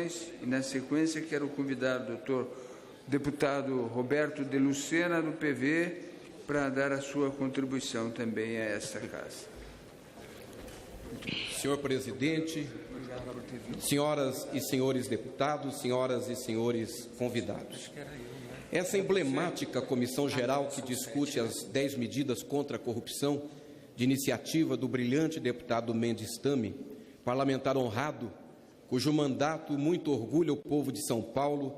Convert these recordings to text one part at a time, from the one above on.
questões e, na sequência, quero convidar o doutor deputado Roberto de Lucena, do PV, para dar a sua contribuição também a esta casa. Senhor presidente, senhoras e senhores deputados, senhoras e senhores convidados. Essa emblemática comissão geral que discute as 10 medidas contra a corrupção, de iniciativa do brilhante deputado Mendes Tame, parlamentar honrado, cujo mandato muito orgulha o povo de São Paulo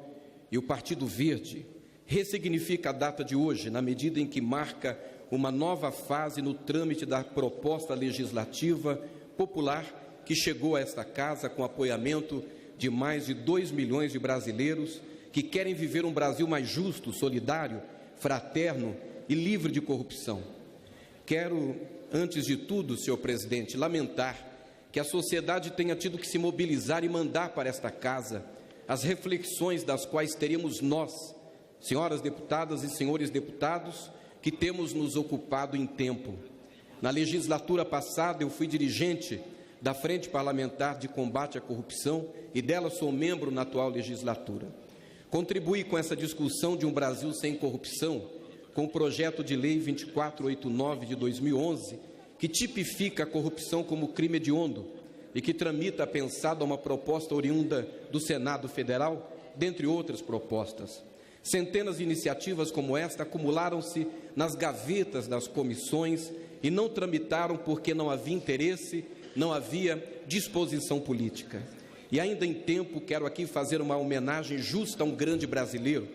e o Partido Verde, ressignifica a data de hoje, na medida em que marca uma nova fase no trâmite da proposta legislativa popular que chegou a esta casa com apoiamento de mais de 2 milhões de brasileiros que querem viver um Brasil mais justo, solidário, fraterno e livre de corrupção. Quero, antes de tudo, senhor presidente, lamentar que a sociedade tenha tido que se mobilizar e mandar para esta casa as reflexões das quais teríamos nós, senhoras deputadas e senhores deputados, que temos nos ocupado em tempo. Na legislatura passada, eu fui dirigente da Frente Parlamentar de Combate à Corrupção e dela sou membro na atual legislatura. Contribuí com essa discussão de um Brasil sem corrupção com o projeto de lei 2489 de 2011, que tipifica a corrupção como crime hediondo e que tramita pensado a uma proposta oriunda do Senado Federal, dentre outras propostas. Centenas de iniciativas como esta acumularam-se nas gavetas das comissões e não tramitaram porque não havia interesse, não havia disposição política. E ainda em tempo, quero aqui fazer uma homenagem justa a um grande brasileiro,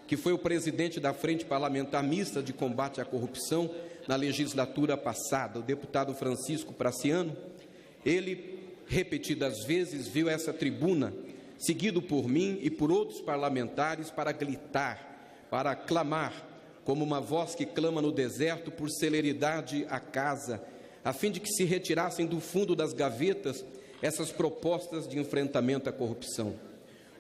que foi o presidente da Frente Parlamentar Mista de Combate à Corrupção na legislatura passada, o deputado Francisco Praciano. Ele, repetidas vezes, viu essa tribuna, seguido por mim e por outros parlamentares, para gritar, para clamar, como uma voz que clama no deserto por celeridade à casa, a fim de que se retirassem do fundo das gavetas essas propostas de enfrentamento à corrupção.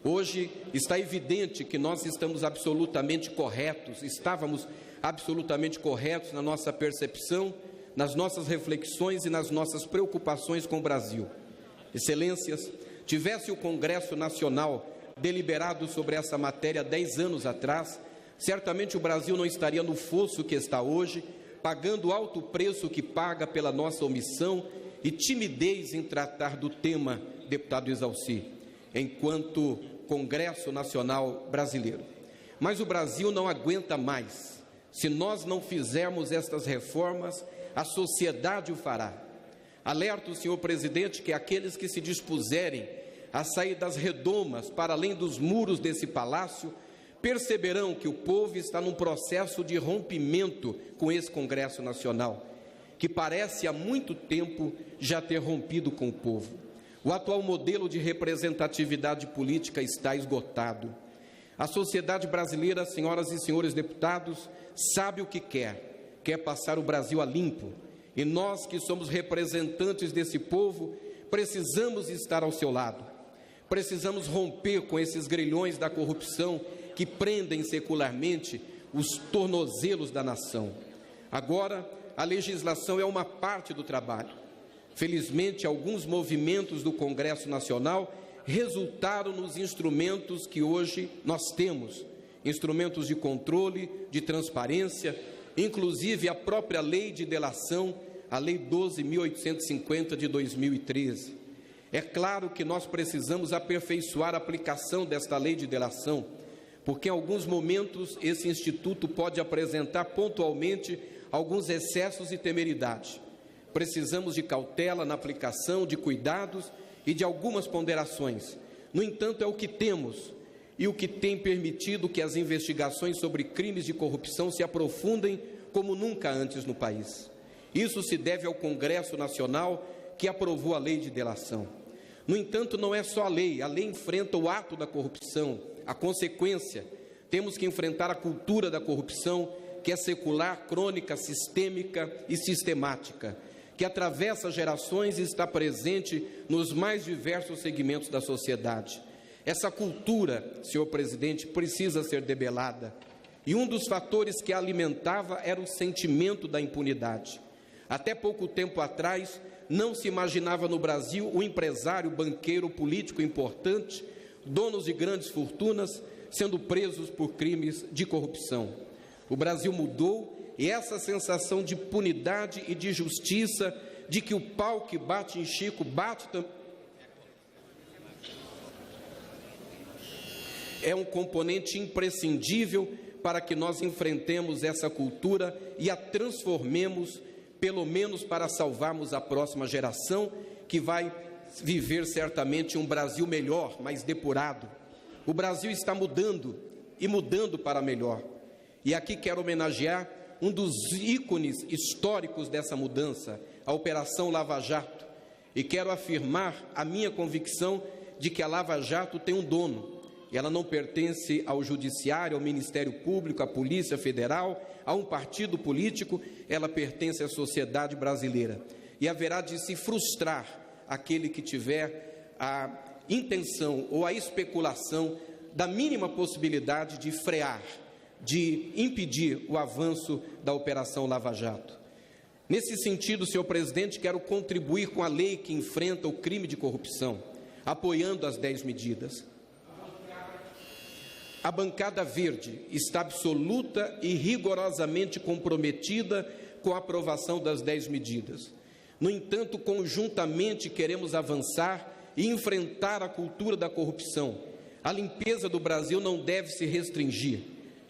Hoje está evidente que nós estamos absolutamente corretos, estávamos absolutamente corretos na nossa percepção, nas nossas reflexões e nas nossas preocupações com o Brasil. Excelências, tivesse o Congresso Nacional deliberado sobre essa matéria 10 anos atrás, certamente o Brasil não estaria no fosso que está hoje, pagando o alto preço que paga pela nossa omissão e timidez em tratar do tema, deputado Exalci, enquanto Congresso Nacional Brasileiro. Mas o Brasil não aguenta mais. Se nós não fizermos estas reformas, a sociedade o fará. Alerto, senhor presidente, que aqueles que se dispuserem a sair das redomas para além dos muros desse palácio perceberão que o povo está num processo de rompimento com esse Congresso Nacional, que parece há muito tempo já ter rompido com o povo. O atual modelo de representatividade política está esgotado. A sociedade brasileira, senhoras e senhores deputados, sabe o que quer passar o Brasil a limpo. E nós, que somos representantes desse povo, precisamos estar ao seu lado. Precisamos romper com esses grilhões da corrupção que prendem secularmente os tornozelos da nação. Agora, a legislação é uma parte do trabalho. Felizmente, alguns movimentos do Congresso Nacional resultaram nos instrumentos que hoje nós temos, instrumentos de controle, de transparência, inclusive a própria lei de delação, a Lei 12.850 de 2013. É claro que nós precisamos aperfeiçoar a aplicação desta lei de delação, porque em alguns momentos esse instituto pode apresentar pontualmente alguns excessos e temeridade. Precisamos de cautela na aplicação, de cuidados e de algumas ponderações. No entanto, é o que temos e o que tem permitido que as investigações sobre crimes de corrupção se aprofundem como nunca antes no país. Isso se deve ao Congresso Nacional, que aprovou a lei de delação. No entanto, não é só a lei enfrenta o ato da corrupção, a consequência. Temos que enfrentar a cultura da corrupção, que é secular, crônica, sistêmica e sistemática, que atravessa gerações e está presente nos mais diversos segmentos da sociedade. Essa cultura, senhor presidente, precisa ser debelada. E um dos fatores que a alimentava era o sentimento da impunidade. Até pouco tempo atrás, não se imaginava no Brasil um empresário, banqueiro, político importante donos de grandes fortunas sendo presos por crimes de corrupção. O Brasil mudou e essa sensação de impunidade e de justiça, de que o pau que bate em Chico bate também, é um componente imprescindível para que nós enfrentemos essa cultura e a transformemos, pelo menos para salvarmos a próxima geração, que vai viver certamente um Brasil melhor, mais depurado. O Brasil está mudando, e mudando para melhor. E aqui quero homenagear um dos ícones históricos dessa mudança, a Operação Lava Jato. E quero afirmar a minha convicção de que a Lava Jato tem um dono. Ela não pertence ao Judiciário, ao Ministério Público, à Polícia Federal, a um partido político, ela pertence à sociedade brasileira. E haverá de se frustrar aquele que tiver a intenção ou a especulação da mínima possibilidade de frear, de impedir o avanço da Operação Lava Jato. Nesse sentido, senhor presidente, quero contribuir com a lei que enfrenta o crime de corrupção, apoiando as 10 medidas. A bancada verde está absoluta e rigorosamente comprometida com a aprovação das 10 medidas. No entanto, conjuntamente queremos avançar e enfrentar a cultura da corrupção. A limpeza do Brasil não deve se restringir.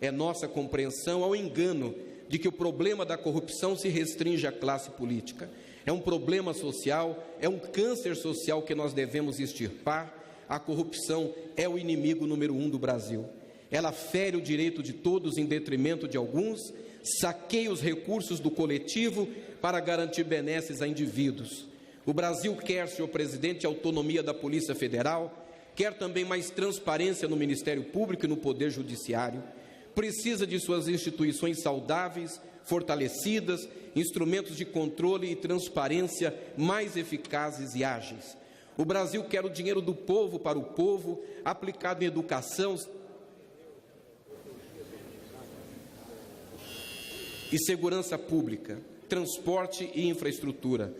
É nossa compreensão ao engano de que o problema da corrupção se restringe à classe política. É um problema social, é um câncer social que nós devemos extirpar. A corrupção é o inimigo número 1 do Brasil. Ela fere o direito de todos em detrimento de alguns, saqueia os recursos do coletivo para garantir benesses a indivíduos. O Brasil quer, senhor presidente, autonomia da Polícia Federal, quer também mais transparência no Ministério Público e no Poder Judiciário, precisa de suas instituições saudáveis, fortalecidas, instrumentos de controle e transparência mais eficazes e ágeis. O Brasil quer o dinheiro do povo para o povo, aplicado em educação e segurança pública, transporte e infraestrutura.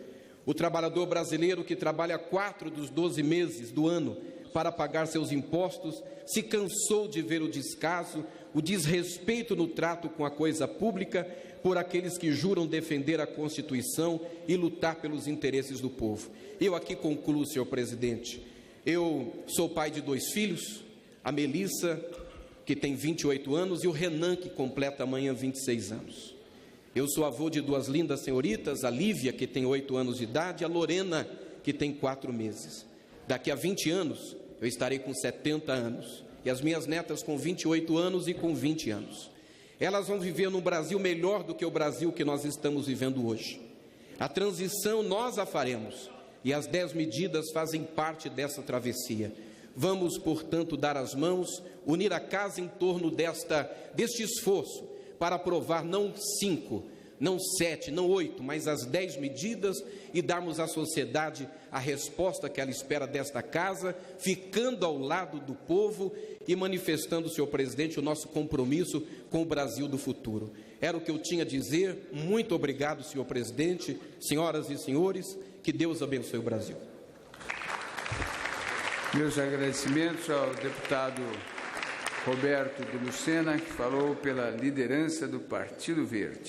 O trabalhador brasileiro que trabalha 4 dos 12 meses do ano para pagar seus impostos se cansou de ver o descaso, o desrespeito no trato com a coisa pública por aqueles que juram defender a Constituição e lutar pelos interesses do povo. Eu aqui concluo, senhor presidente. Eu sou pai de 2 filhos, a Melissa, que tem 28 anos, e o Renan, que completa amanhã 26 anos. Eu sou avô de 2 lindas senhoritas, a Lívia, que tem 8 anos de idade, e a Lorena, que tem 4 meses. Daqui a 20 anos, eu estarei com 70 anos, e as minhas netas com 28 anos e com 20 anos. Elas vão viver num Brasil melhor do que o Brasil que nós estamos vivendo hoje. A transição nós a faremos, e as 10 medidas fazem parte dessa travessia. Vamos, portanto, dar as mãos, unir a casa em torno deste esforço, para aprovar não 5, não 7, não 8, mas as 10 medidas e darmos à sociedade a resposta que ela espera desta casa, ficando ao lado do povo e manifestando, senhor presidente, o nosso compromisso com o Brasil do futuro. Era o que eu tinha a dizer. Muito obrigado, senhor presidente, senhoras e senhores, que Deus abençoe o Brasil. Meus agradecimentos ao deputado Roberto de Lucena, que falou pela liderança do Partido Verde.